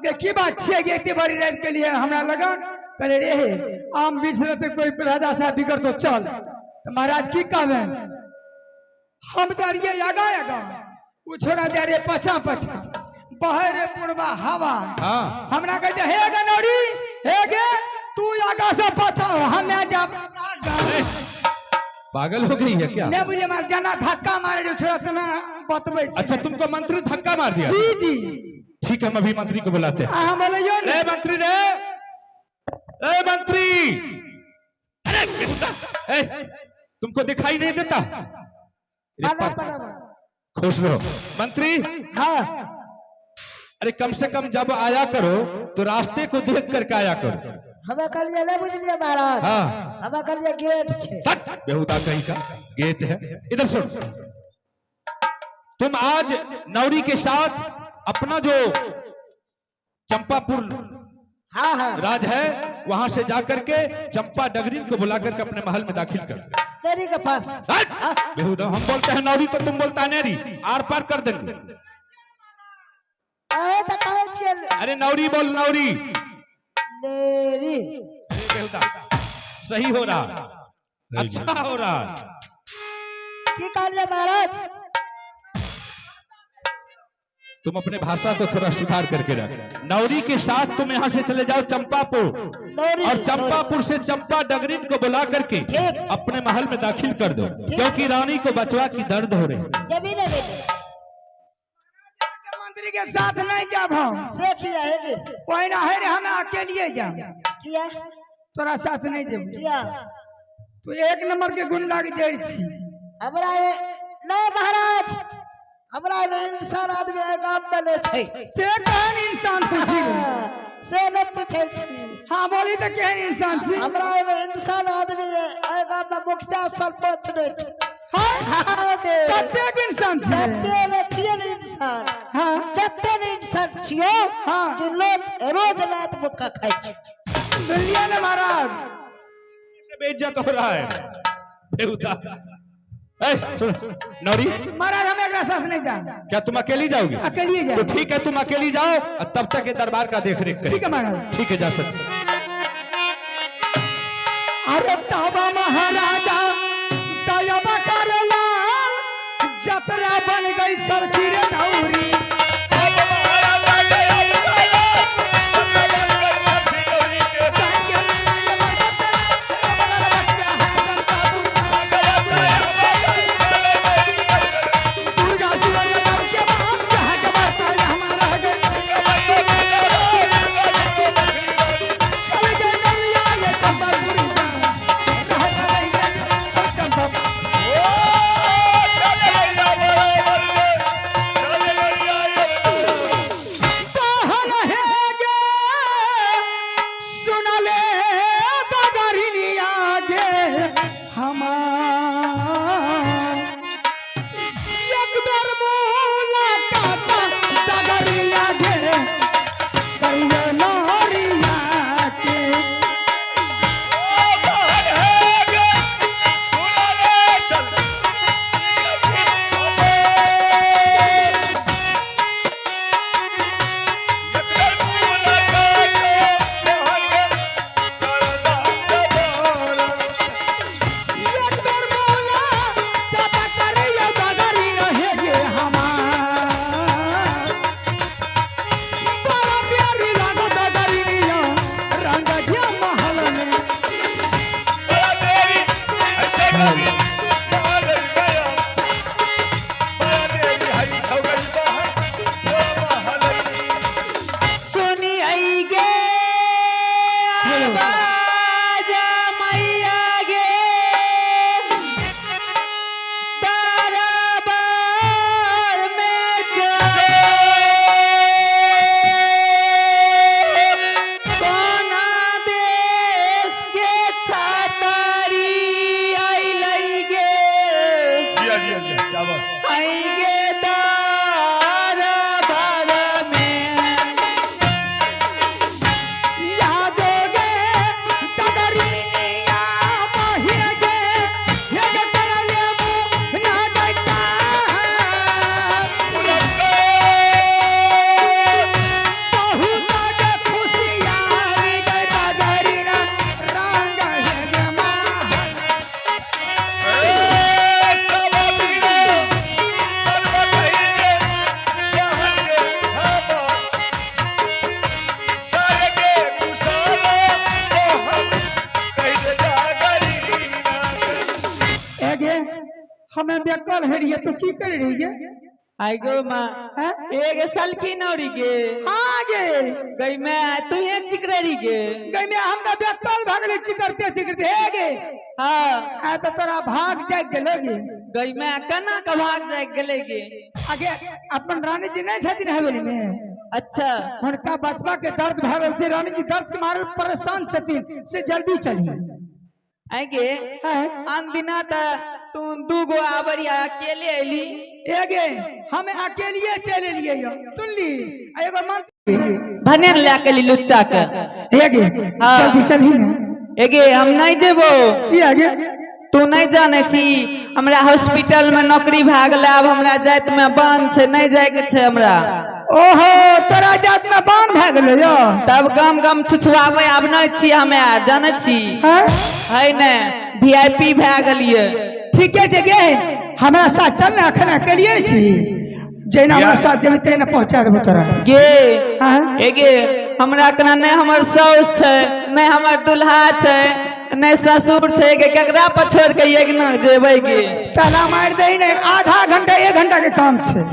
के की बात छे ये इतनी बड़ी रात के लिए हमरा लगा करे रे आम बीच रहते कोई राजा साहब बिगड़ तो चल तो महाराज की कहवे हम तारिए आगा आगा वो छोड़ा दे रे पछा पछा बहर पूर्वा हवा हमरा कहते हे गनौरी हे गे तू आगा से पछा हम जा पागल हो गई है क्या? मैं मुझे मार जाना धक्का मारे जो छोड़ा तना बतबै। अच्छा तुमको मंत्री धक्का मार दिया? जी जी ठीक है, हम अभी मंत्री को बुलाते हैं। हाँ बोलियो ए मंत्री रे, ए मंत्री, अरे तुमको दिखाई नहीं देता? खुश रहो मंत्री। हाँ अरे कम से कम जब आया करो तो रास्ते को देख करके आया करो। हमें कल ये नहीं बुझलिए महाराज। हाँ हमें कल ये गेट छे। बेहुदा कहीं का गेट है। इधर सुन, तुम आज नौरी के साथ अपना जो चंपापुर हाँ हाँ राज है वहां से जाकर के चंपा डगरीन को बुला करके अपने महल में दाखिल कर। नेरी के पास बेहुदा, हम बोलते हैं नौरी तो तुम बोलता है नेरी, आर पार कर देंगे। अरे नौरी बोल, नौरी। नेरी बेहुदा सही हो रहा, अच्छा हो रहा। की कार्य महाराज? तुम अपने भाषा को थोड़ा सुधार करके रख। नौरी के साथ तुम यहाँ से चले जाओ चंपापुर, और चंपापुर से चंपा डगरीन को बुला करके अपने महल में दाखिल कर दो, क्योंकि रानी को बचवा की दर्द हो रही। मंत्री के साथ नहीं जाब हम से किया है कोई ना है रे, हम अकेले जाब। किया तोरा साथ नहीं जाब। किया तू एक नंबर के गुंडा के जड़ छी। हमरा नहीं महाराज, हमरा इंसान आदमी गांव में नहीं छै। से कौन इंसान तू छी? से न पूछे छी। हाँ बोली तो केहन इंसान छी? हमरा इंसान आदमी गांव में मुखिया सरपंच नहीं छै। हाँ कतेक इंसान छी? जते न छिए न इंसान। हाँ जते न इंसान छियो हाँ कि लोग रोज रात मुक्का खाइ छै। दुनिया ने महाराज से बेइज्जत हो रहा है बेहुदा। सुन नौरी, महाराज हम एक साथ नहीं जा। क्या तुम अकेली जाओगी? अकेली जाओ। तो ठीक है, तुम अकेली जाओ और तब तक के दरबार का देख रेख करें। ठीक है महाराज। ठीक है, जा सकते। अरे ताबा महाराजा दयाबा करलाल जतरा बन गई सरखी रे नौरी। हमें बेकल है रही तो की कर रही है आइगो माँ एक सलखी नौरी गे हाँ गे गई मैं तू ये चिकरेरी गे गई में हमरा बेकल भागले चिकरते चिकरते है गे हाँ तो तोरा भाग जाए गेलो गे गई मैं कना का भाग जाए गेले गे आगे अपन रानी जी नहीं छथिन हवेली में अच्छा हुनका बचवा के दर्द भय रहल छै रानी जी दर्द के मारे परेशान छथिन से जल्दी चली आगे आन दिना त तू दूगो आबरिया अकेले अली एगे हमें अकेलिए चले लिए यो सुन ली एगो मन भनेर ला के लुच्चा के एगे जल्दी चली ना एगे हम नहीं जेबो की आगे तू नहीं जाने छी हमरा हॉस्पिटल में नौकरी भागले अब हमरा जात में बंद छै नहीं जाए के छै हमरा ओहो तोरा जात में बांध भ गेलो यो तब गम गम छुछुआवे आब नहीं छी हमे जाने छी है ने वीआईपी भ गेलिए ठीके छै गे हमरा साथ चल ना अखन अकेलिए छी जेना हमरा साथ जेबे तेना पहुंचा देबो तोरा गे एगे हमरा कना नहीं हमर साउस छै नहीं हमर दुल्हा छै नहीं ससुर छै के केकरा पर छोड़ के एक न जेबै गे ताला मार दे ने आधा घंटा 1 घंटा के काम छै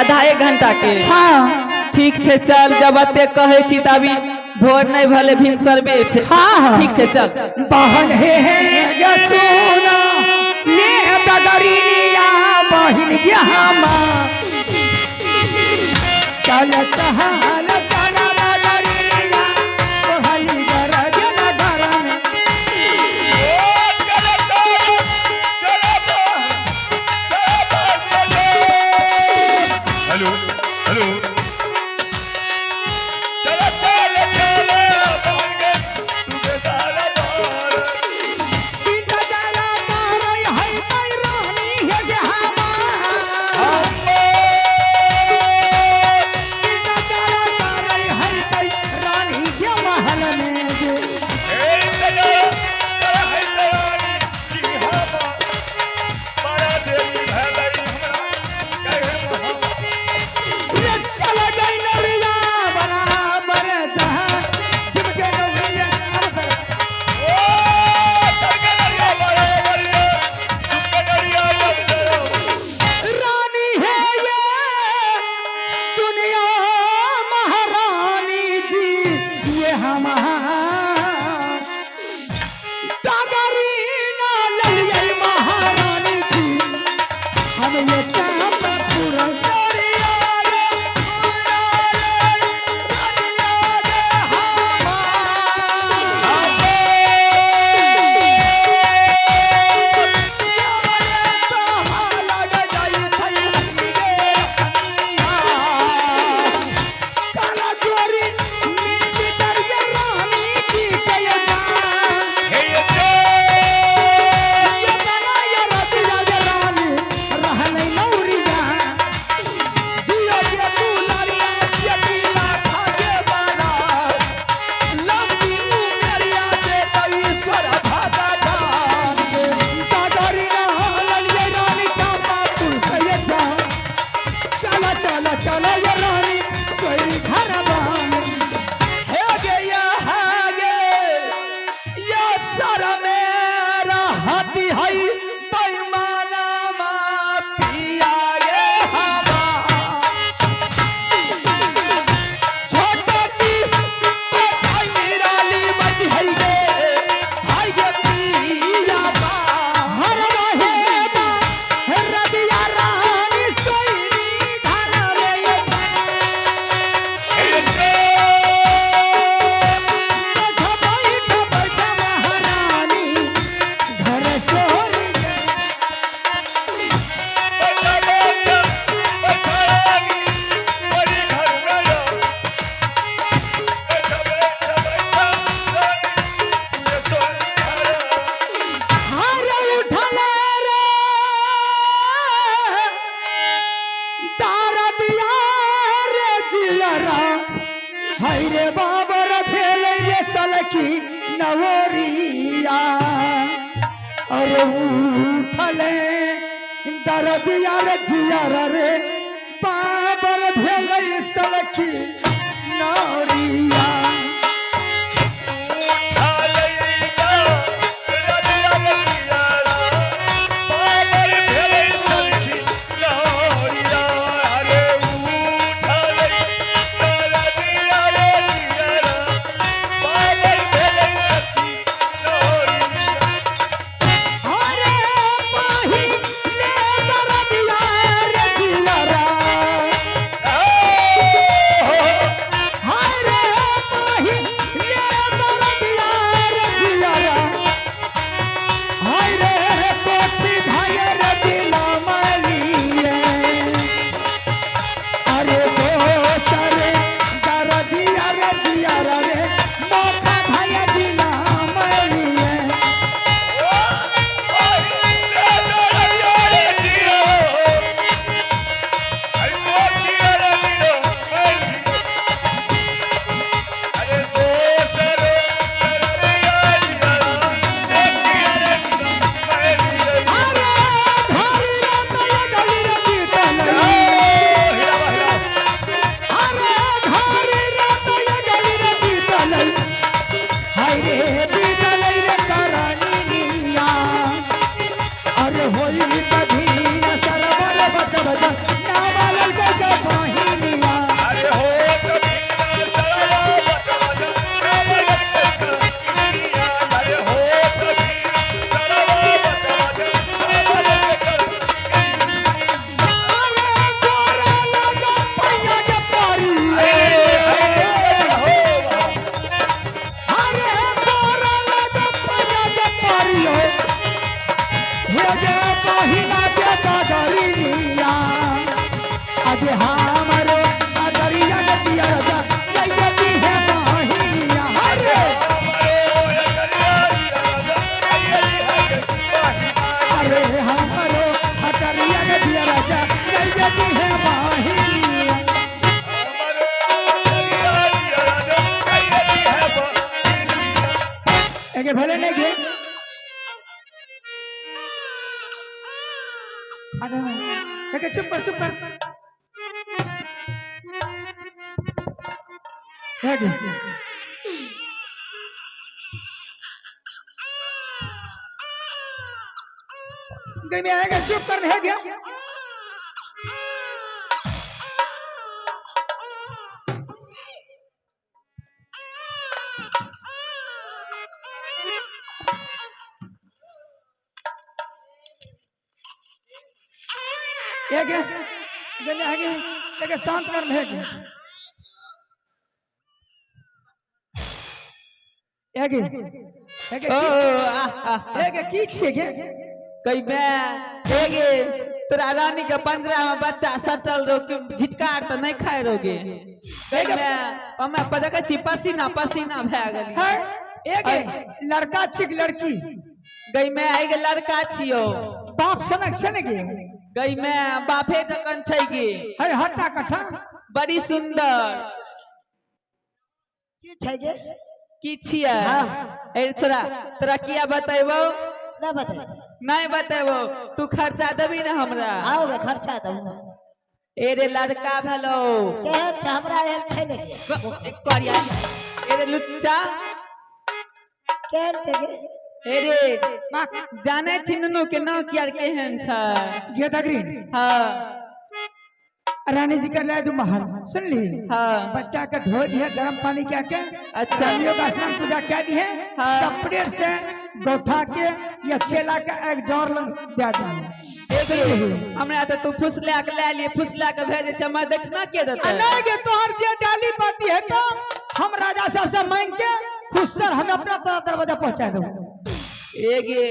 आधा 1 घंटा के हाँ ठीक छै चल जब अते कहै छी तभी भोर नहीं भले भिनसरबे छै हाँ ठीक छै चल बहन हे गे सोना ले बदरिनिया बहन गे हमा चल चहल चल बदरिनिया तोहरी गरज नगर में हेलो हेलो चलो चलो चलो तुझे सारा बार तीन जरा तारई है तई रानी हे गे हमा तीन जरा तारई है तई रानी के महल में गे ए चलो चलो है तैयारी की हवा मारा देवी भलाई हमरा कहे चला गई नरिया बराबर जहां जिमके नौरिया ओ सरगरिया बराबरिया दुकड़िया रानी है ये सुनिया महारानी जी ये हमारा डगरी ना ललिए महारानी जी हम ये काम पूरा चलो ये रानी सोई घर बान हे गे या सारा मेरा हाथी है बेईमाना माफिया गे हवा छोटा की भाई निराली मत है गे भाई गे पिया बा हर रहे बा रबिया रानी सोई रे बाबर भेल रे सलखी नवरिया और उठले दरदिया रे जिया रे बाबर भेल सलखी नवरिया रबिया बलिया बाबर भेल दिया रे मौका भैया दिला मैलिए भले नहीं गे चुप कर चुप कर गई में आएगा चुप कर है क्या आगे शांत कर कई तोरा रानी के पंजरा में बच्चा सटल रो झिटकार तो नहीं खाए रोगे हमें पता छी पसीना पसीना भए गेली लड़का छिक लड़की गई मैं आई गे लड़का छियो बाप सनक छने गे गई मैं बापे जकन छै गे है हट्टा कट्ठा बड़ी सुंदर की छै गे की छिया ए छोरा तोरा किया बतेबो ना बता नहीं बतेबो तू खर्चा देबी ना हमरा आओ गे खर्चा दऊ ए रे लड़का भेलो केहन छ हमरा एहन छै ने करिया ए रे लुच्चा केहन छै गे ए रे जाने छी ननु के ना कियार केहन छ गे दगरी हां रानी जी कर ले तू महल सुन ली हां बच्चा का धो दिया गर्म पानी क्या के अच्छा योगा स्नान पूजा क्या दी है सपरेट से गौठा के या चेला का एक डोर लग दे दी हमरा तो तू फुसला के ले लिए फुसला के भेजे छ मैं दक्षिणा के देते नहीं गे तोहर जे डाली पाती है तो हम राजा साहब से मांग के खुद सर हम अपना दरवाजा पहुंचा दो एगे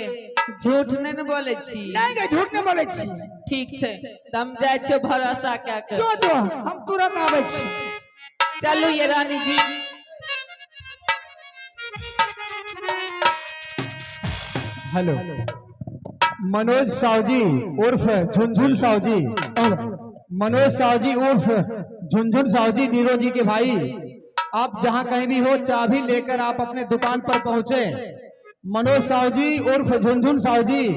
झूठ नहीं न बोले छी नहीं गे झूठ नहीं बोले छी ठीक थे तुम जाय छो भरोसा क्या कर जो हम तुरंत आवे छी चलो ये रानी जी हेलो मनोज सावजी उर्फ झुनझुन सावजी और मनोज सावजी उर्फ झुनझुन सावजी नीरो जी के भाई आप जहां कहीं भी हो चाबी लेकर आप अपने दुकान पर पहुंचे मनोज सावजी उर्फ झुनझुन सावजी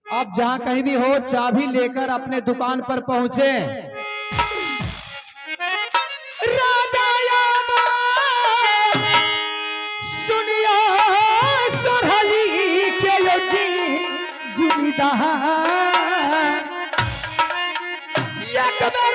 आप जहां कहीं भी हो चाबी लेकर अपने दुकान पर पहुंचे सुनिया सोहली के जीविता अकबर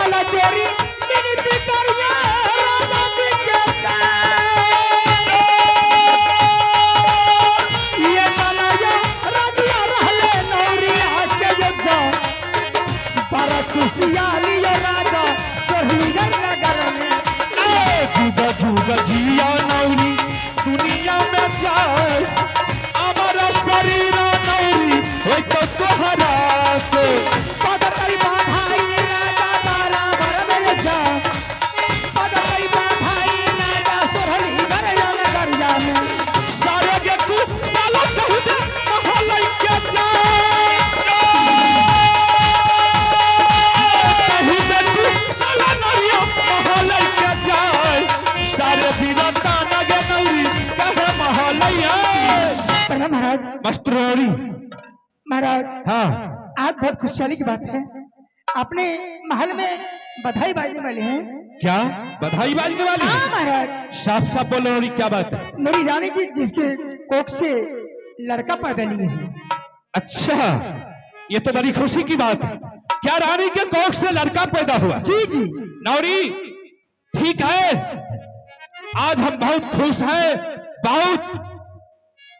चला चोरी मिनती करिया राजा जी के जाए। ये कलाया राजिया रहले नौरिया के युद्ध बड़ा खुशियाली ये राजा सोहलीगर नगर में। जुगा जुगा जिया नौरी दुनिया में जाए हमारा शरीर नौरी हो तो तोहरा से पदकई भाई राजा तारा भर में जा पदकई भाई राजा सोहलीगर नगर में। सारे के तू साला कहू दे महल के जाए कहू दे तू साला नरिया महल के जाए सारे बिरता नगे नौरी कहे महलैया। प्रणाम महाराज। मस्टरोरी महाराज हाँ आज बहुत खुशहाली की बात है, अपने महल में बधाई बाजने वाले हैं। क्या बधाई बाजने वाली हाँ है? महाराज, साफ साफ बोलो नौरी क्या बात है? मेरी रानी की जिसके कोख से लड़का पैदा लिए है। अच्छा ये तो बड़ी खुशी की बात है। क्या रानी के कोख से लड़का पैदा हुआ? जी जी नौरी ठीक है आज हम बहुत खुश हैं बहुत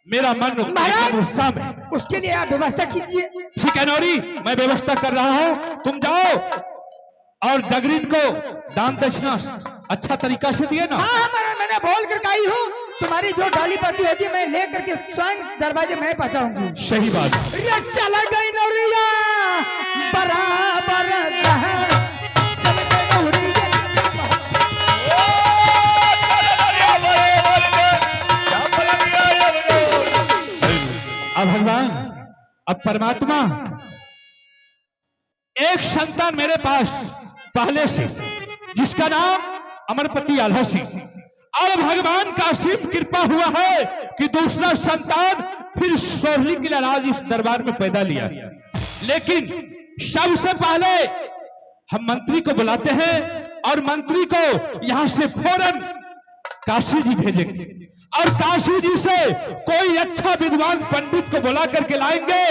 मेरा मन महाराज! उत्साह में। उसके लिए आप व्यवस्था कीजिए। ठीक है नौरी मैं व्यवस्था कर रहा हूं तुम जाओ और डगरीन को दान दक्षिणा अच्छा तरीका से दिए ना। हाँ हमारा मैंने बोल कर आई हूँ तुम्हारी जो डाली पत्ती होती है मैं ले करके स्वयं दरवाजे में पहुंचाऊंगी। सही बात है। ये चला गई नौरिया बराबर जहां चल गई नौरिया। अब भगवान अब परमात्मा एक संतान मेरे पास पहले से जिसका नाम अमरपति आल्हा सिंह और भगवान का असीम कृपा हुआ है कि दूसरा संतान फिर सोहली किला राज इस दरबार में पैदा लिया। लेकिन सबसे पहले हम मंत्री को बुलाते हैं और मंत्री को यहां से फौरन काशी जी भेजेंगे और काशी जी से कोई अच्छा विद्वान पंडित को बुला करके लाएंगे।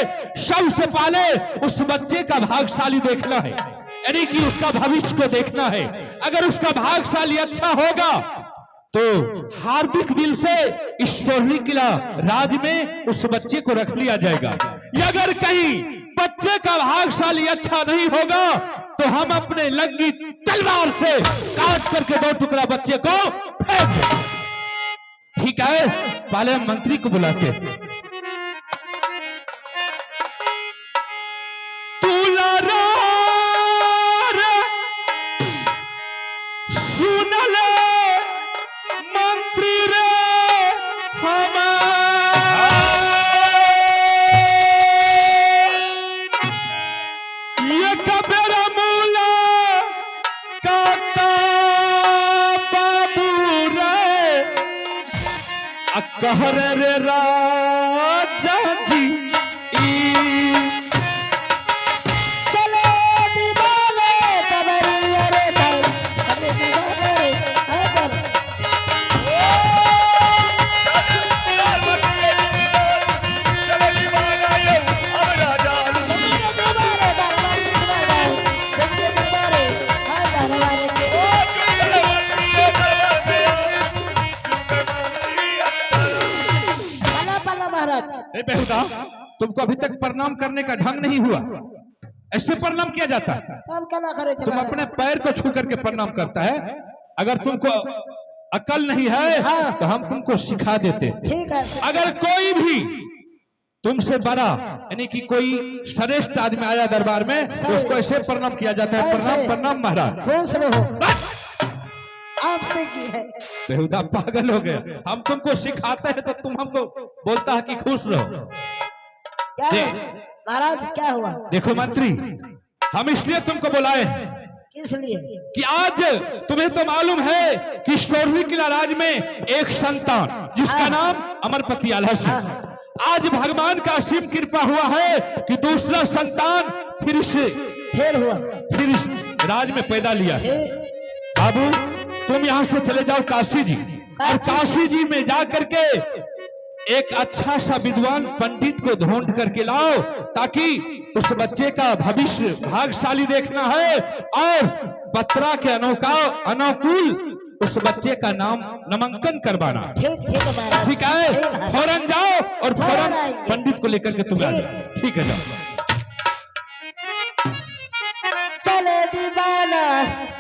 सबसे पहले उस बच्चे का भाग्यशाली देखना है यानी कि उसका भविष्य को देखना है। अगर उसका भाग्यशाली अच्छा होगा तो हार्दिक दिल से इस सोहली किला राज में उस बच्चे को रख लिया जाएगा। अगर कहीं बच्चे का भाग्यशाली अच्छा नहीं होगा तो हम अपने लंगी तलवार से काट करके 2 टुकड़ा बच्चे को फेंक देंगे। ठीक है पहले हम मंत्री को बुलाते हैं। सुन ले मंत्री रे ये कबेरा मूला काका बाबू रे कहर रे राजा जी चले दीवाने कबरिया रे भाई चले दीवाने अगर दीवाने दरबार सुनाओ जल्दी दीवाने हर दरबार के पला पला महाराज ए बेहुदा तुमको अभी तक प्रणाम करने का ढंग नहीं हुआ। ऐसे प्रणाम किया जाता है? काम कला करे तुम अपने पैर को छू करके प्रणाम करता है। अगर तुमको अकल नहीं है हाँ। तो हम तुमको सिखा देते हैं। ठीक है अगर कोई भी तुमसे बड़ा यानी कि कोई श्रेष्ठ आदमी आया दरबार में तो उसको ऐसे प्रणाम किया जाता है। प्रणाम ऐसे। प्रणाम महाराज। खुश रहो आपसे की है बेहुदा पागल हो गए। हम तुमको सिखाते हैं तो तुम हमको बोलता है कि खुश रहो। क्या है? महाराज क्या हुआ देखो मंत्री हम इसलिए तुमको बुलाए हैं किस लिए कि आज तुम्हें तो मालूम है कि सोहली किला राज में एक संतान जिसका नाम अमरपति आल्हा सिंह आज भगवान का असीम कृपा हुआ है कि दूसरा संतान फिर इस राज में पैदा लिया है। ठीक बाबू तुम यहाँ से चले जाओ काशी जी और काशी जी में जा करके एक अच्छा सा विद्वान पंडित को ढूंढ करके लाओ, ताकि उस बच्चे का भविष्य भाग्यशाली देखना है और बत्रा के अनुकूल उस बच्चे का नामांकन करवाना। ठीक ठीक महाराज। ठीक है, फौरन जाओ और फौरन आएंगे। पंडित को लेकर के तुम आ जाओ। ठीक है, जाओ। चले दीवाना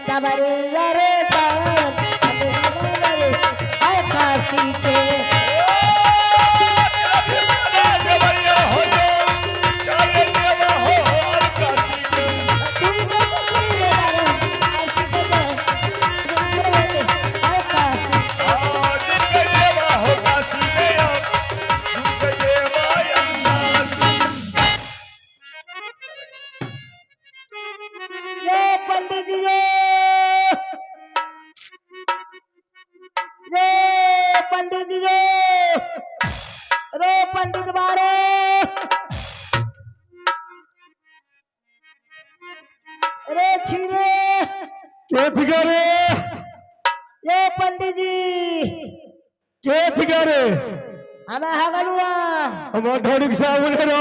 तबरिया रे तान, चले दीवाना रे आए काशी के। ये पंडित जी ये पंडित जी रे पंडित बारे रे छिरे के फिगरे ये पंडित जी के फिगरे हमें हगलुआ हम ढोड़ी से उन्हें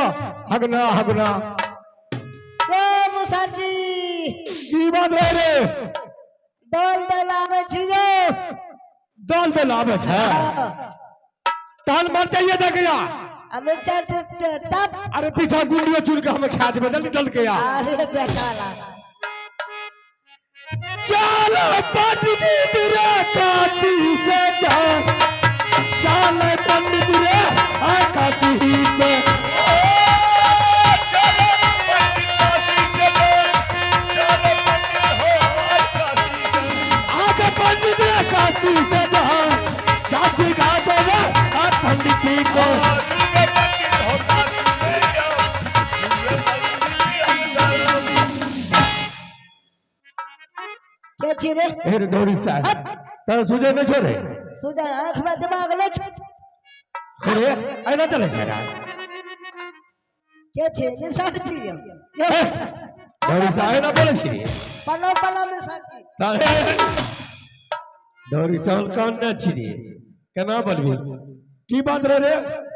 हगना हगना ये मुसर जी की बात रहे रे दल दल आवे छिए दल दल आवे है ताल मर चाहिए था क्या? हमें चट तब अरे पीछा गुंडियों चुन के हमें खा दे जल्दी चल के आ। अरे बेटा ला चल पंडित जी तेरा काशी से जा, चल पंडित रे आ काशी से आगे पंडित रे काशी से जा, काशी गा देवे आ पंडित जी को। के छिरे फिर डोरी साहब तर सुझे न छोड़े सुजा आंख में दिमाग ले फिर ऐना चले छेड़ा के छे निशान छी ये डोरी साहब ना बोले छी पलो पलो में साची तारे डोरी साहब कान न छी केना बोलबी की बात रे रे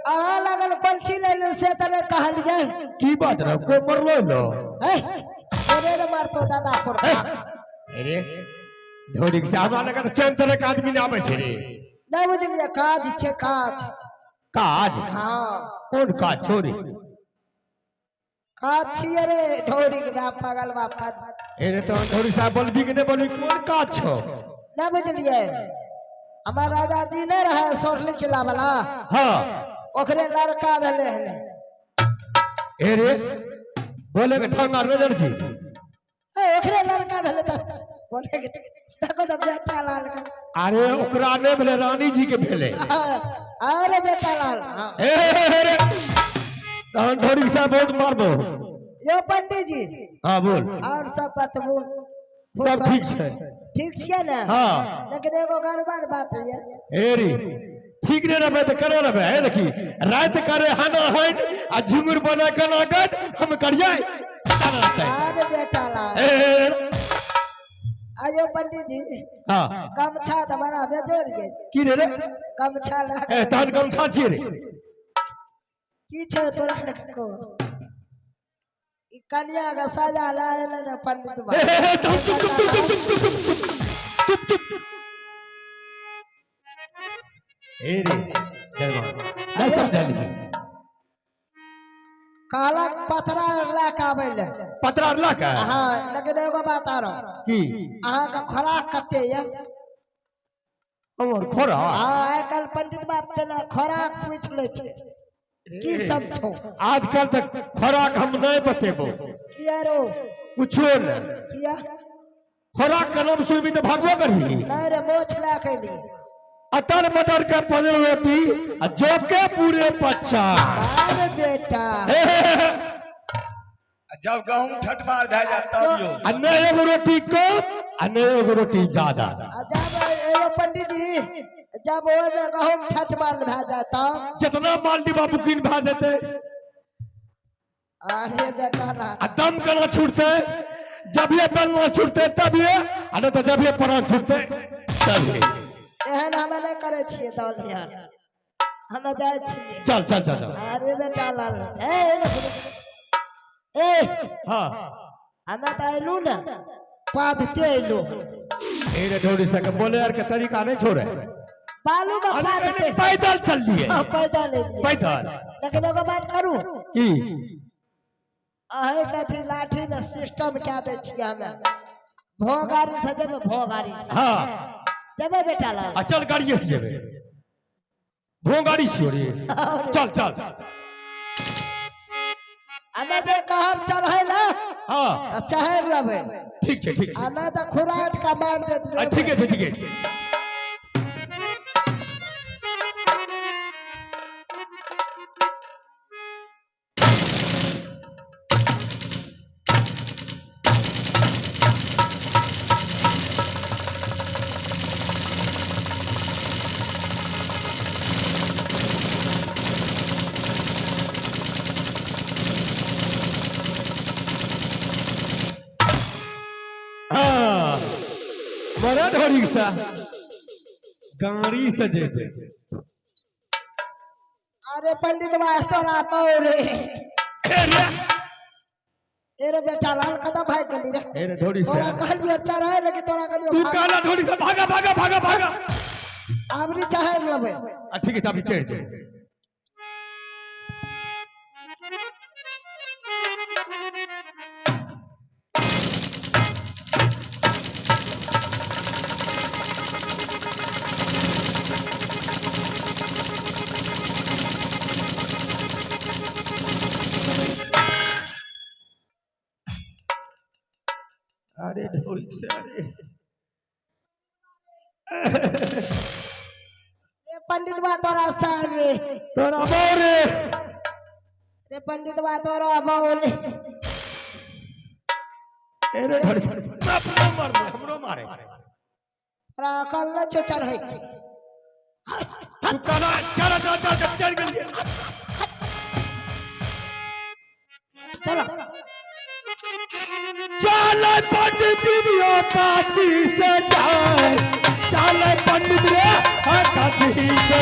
आ लगल पंछी ले से तने कहलिए की बात रे को मरलो लो है तेरे रे मार तो दादा पर अरे डोरी साहब लगा तो चैन तरह का आदमी ना आवे छे रे नहीं बुझलिए काज छे काज काज हां कौन काज छोरी काज छिए रे ढोरी के पागल बापा अरे तो डोरी साहब बोलबी कि नहीं बोलबी कौन काज छो नहीं बुझलिए हमार राजा जी ने रहे सोरली किला वाला हां ओकरे लड़का भेले हने अरे बोले के ढंगा नजर छी ए ओकरे लड़का भेले त बोले के देखो तो बेटा लाल का अरे ओकरा ने भेले रानी जी के भेले अरे बेटा लाल हाँ। अरे तहन ढोरी साहब बहुत मारबो यो पंडित जी हां बोल और सब बतबू सब ठीक छे ठीक छिए ना हां लेकिन एगो गड़बड़ बात है एरी ठीक ने रहे तो करे रहे है देखी रात करे हना हन आ झुमुर बना के लागत हम करिए अरे बेटा लाल आयो पंडित जी हां गमछा तुम्हारा बेजोड़ गए की रे गमछा ला ए तहन गमछा छी रे की छे तोरा को ई कन्या का सजा लायल ना पंडित बा एरी दरबार ना समझली काला पथरा लाके आबैले पतरा ला का हां लेकिन एगो बात आ रहा की अहाँ का खोराक कते ये हमर खोरा हां आजकल पंडित बाप के ना खोराक पूछ ले छे की सब छो आजकल तक खोराक हम नहीं बतेबो किया रो कुछो न किया खोराक का नाम सुनबी तो भागबो करही नहीं रे मोछ ला के ली अतर मटर के पनीर रोटी आ जोक के पूरे 50 अरे बेटा जब गहूम ठटमार भे जाए तब यो अन्ने एगो रोटी कम अन्ने एगो रोटी ज्यादा जब एगो पंडित जी जब वो में गहूम ठट मार भे जाता जितना माल डिब्बा बुकिंग भे जेते अरे बेटा ना आ दम केना छूटते जब ये बेलना छूटते तब ये आ नहीं तो जब ये परान छूटते तब ये एहन हमें नहीं करे छिए दौलिया हम जाए छिए चल चल चल चल। अरे बेटा लाल ए हाँ हम तो आइलू ना पादते आइलू मेरे ढोड़ी से के बोले यार के तरीका नहीं छोड़े। बालू में पादते पैदल चल दिए पैदल नहीं लिए। पैदल। लेकिन एगो बात करू की अहे कथी लाठी में सिस्टम क्या दे छिए हमें भोगारी से देबे भोगारी से हाँ देबे बेटा लाल आ चल गाड़िए से जेबे भो गाड़ी छोड़ी चल चल। हमें तो कहब चढ़े ना हाँ चढ़ लेबे ठीक है ठीक है हमें तो खुराट का मार देते ठीक है ठीक है। बड़ा ढोड़ी सा गाड़ी से जेबे। अरे पंडित तोरा पौरे तेरे बेटा लाल कदम भाग गली रे मेरे ढोड़ी से तोरा कहलियो चढ़े लेकिन तोरा तू कहलियो काला ढोड़ी से भागा भागा भागा भागा। आमरी चाहे लेबे ठीक है चाबी चढ़ जाए। अरे ढोड़ी से अरे रे पंडित बा तोरा सर रे तोरा बोरे रे पंडित बा तोरा बोले अरे ढोड़ी से अपना मार हमरो मारे तोरा कल न छो चढ़े तू काला चला चल चल चल गई। चलो चल पंडित दियो काशी से जाए चल पंडित रे हाँ काशी से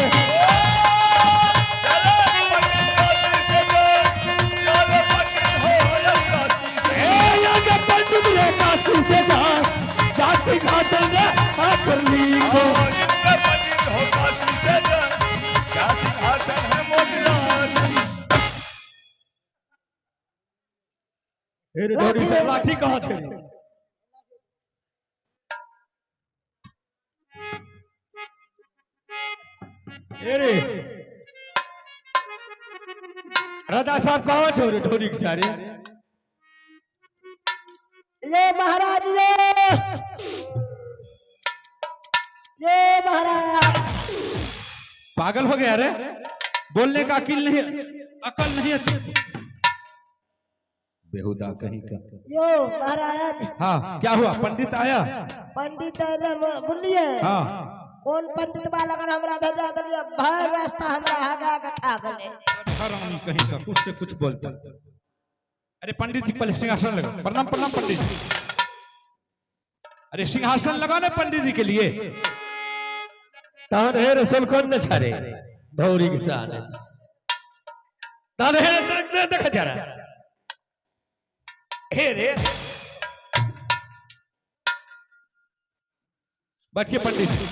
पंडित रे काशी से जाए काशी घाट रे हाँ करनी को ढोड़ी से लाठी कहाँ छे रे राजा साहब कहाँ छो रे ढोड़ी के सारे ये महाराज ये महाराज पागल हो गया रे बोलने का अकल नहीं है बेहुदा कहीं का। यो महाराज हाँ क्या हुआ पंडित आया। पंडित ने बोलिए हाँ कौन पंडित बा लगन हमरा भेजा दिलिए भर रास्ता हमरा आगा के खा गले हरामी कहीं का कुछ से कुछ बोलता। अरे पंडित जी पहले सिंहासन लगा। प्रणाम प्रणाम पंडित जी। अरे सिंहासन लगाना पंडित जी के लिए। तान है रसल कौन न छारे धौरी के साथ तान है देखा जा रहा हे रे बैठिए पंडित जी।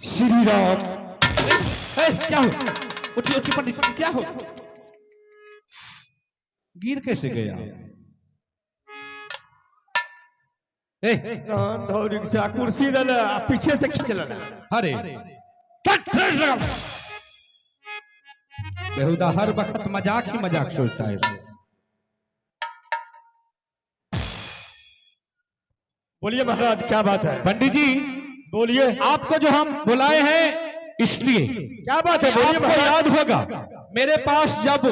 श्री राम। क्या हो उठिए उठिए पंडित जी क्या हो गिर कैसे गया। धौरी से कुर्सी ले पीछे से खींच लेना। अरे बेहुदा हर वक्त मजाक ही मजाक सोचता है। बोलिए महाराज क्या बात है। पंडित जी बोलिए आपको जो हम बुलाए हैं इसलिए क्या बात है। बोलिए आपको याद होगा मेरे पास जब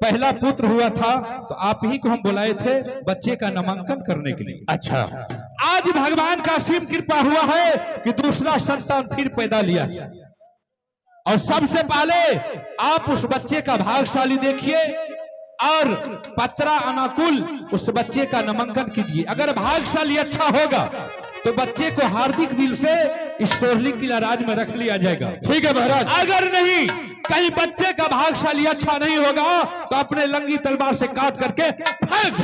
पहला पुत्र हुआ था तो आप ही को हम बुलाए थे बच्चे का नामांकन करने के लिए। अच्छा आज भगवान का असीम कृपा हुआ है कि दूसरा संतान फिर पैदा लिया और सबसे पहले आप उस बच्चे का भाग्यशाली देखिए और पत्रा अनुकूल उस बच्चे का नामांकन कीजिए। अगर भाग्यशाली अच्छा होगा तो बच्चे को हार्दिक दिल से इस सोरली किला राज में रख लिया जाएगा। ठीक है महाराज। अगर नहीं कहीं बच्चे का भागशाली अच्छा नहीं होगा तो अपने लंगी तलवार से काट करके फेंक।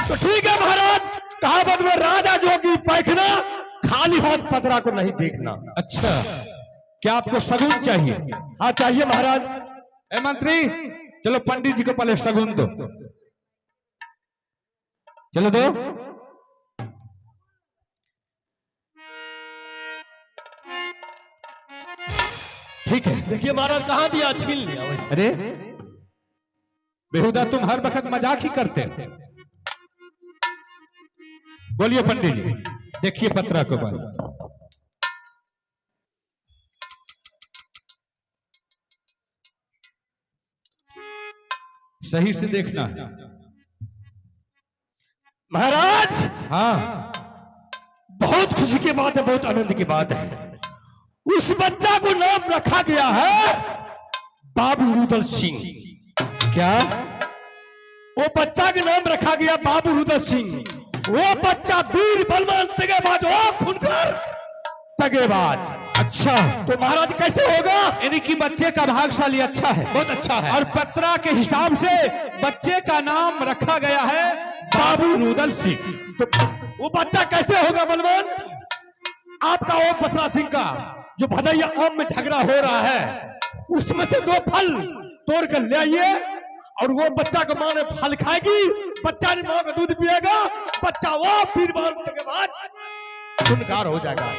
तो ठीक है महाराज, कहावत में राजा जोगी पैखना, खाली हाथ पतरा को नहीं देखना। अच्छा, क्या आपको शगुन चाहिए? हाँ चाहिए महाराज। ए मंत्री, चलो पंडित जी को पहले शगुन दो। चलो दो। ठीक है। देखिए महाराज कहाँ दिया, छीन लिया वही। अरे बेहुदा, तुम हर वक्त मजाक ही करते हो। बोलिए पंडित जी, देखिए पत्रा को बात। सही से देखना है महाराज। हाँ, बहुत खुशी की बात है, बहुत आनंद की बात है। उस बच्चा को नाम रखा गया है बाबू रुदल सिंह। क्या? वो बच्चा का नाम रखा गया बाबू रुदल सिंह। वो बच्चा वीर बलवान तगेबाज हो, खुनखार तगेबाज। अच्छा, तो महाराज कैसे होगा? यानी कि बच्चे का भागशाली अच्छा है, बहुत अच्छा है। और पत्रा के हिसाब से बच्चे का नाम रखा गया है बाबू रुदल सिंह। तो वो बच्चा कैसे होगा बलवान? आपका ओम बसरा सिंह का जो भदैया आम में झगड़ा हो रहा है, उसमें से 2 फल तोड़ कर ले आइए, और वो बच्चा को माँ ने फल खाएगी, बच्चा ने माँ का दूध पिएगा, बच्चा वो वीरवान के बाद खूनखार हो जाएगा।